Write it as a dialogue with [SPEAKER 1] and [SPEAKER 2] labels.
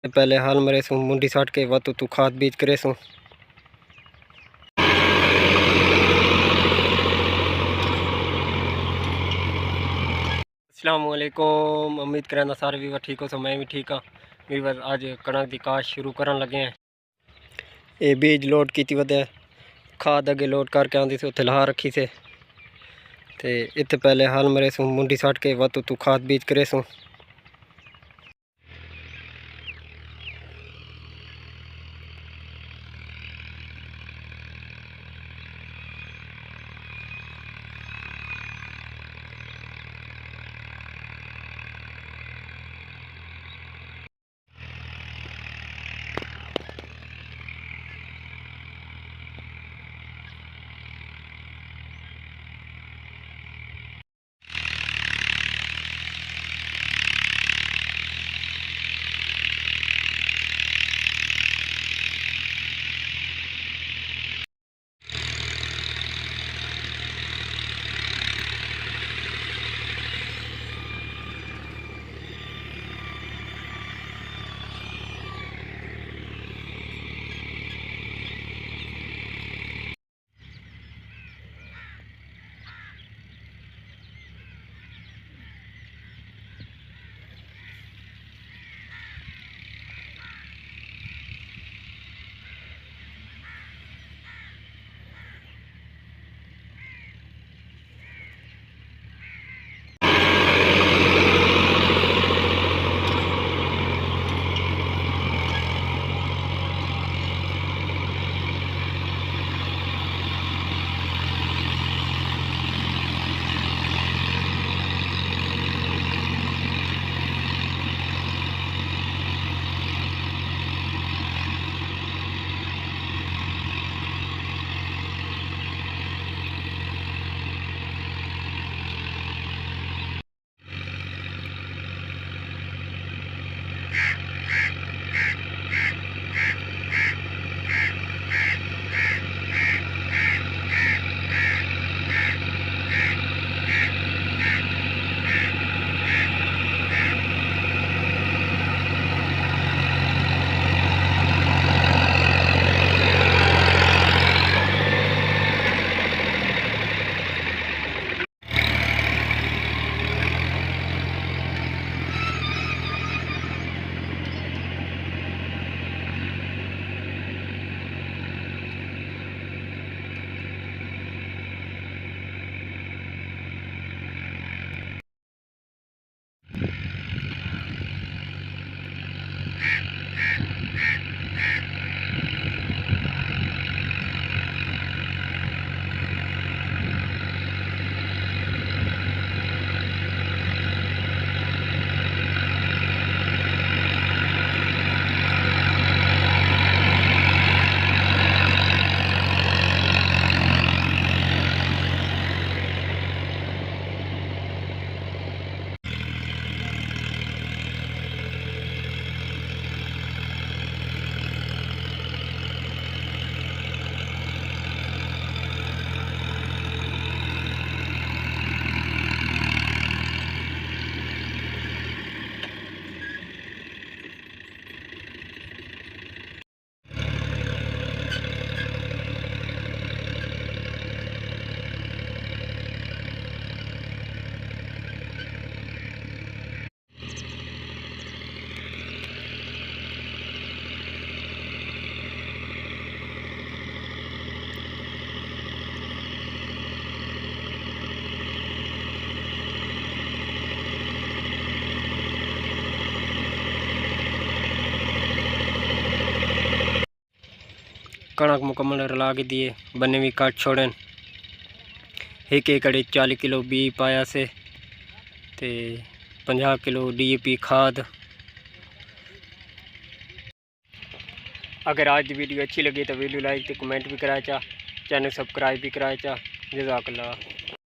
[SPEAKER 1] पहले हाल मरे सू मुंडी साट के वत तू खाद बीज करे सू। अस्सलामुअलैकुम, उम्मीद करना सारे वीवर ठीक हो। सो मैं भी ठीक हाँ वीवर। आज कणक की काश शुरू करन लगे हैं। ये बीज लोड की वह खाद अगे लोड करके आँदी से उत्थे ला रखी से ते इत्थे पहले हाल मरे सू मुंडी साट के वत तू खाद बीज करे सू। कणक मुकम्मल रला के दिए बने भी काट छोड़न। एक एकड़ 40 किलो बी पाया से ते 50 किलो DAP खाद। अगर आज की वीडियो अच्छी लगी तो वीडियो लाइक तो कमेंट भी कराया चा, चैनल सब्सक्राइब भी कराया चा। जज़ाकल्लाह।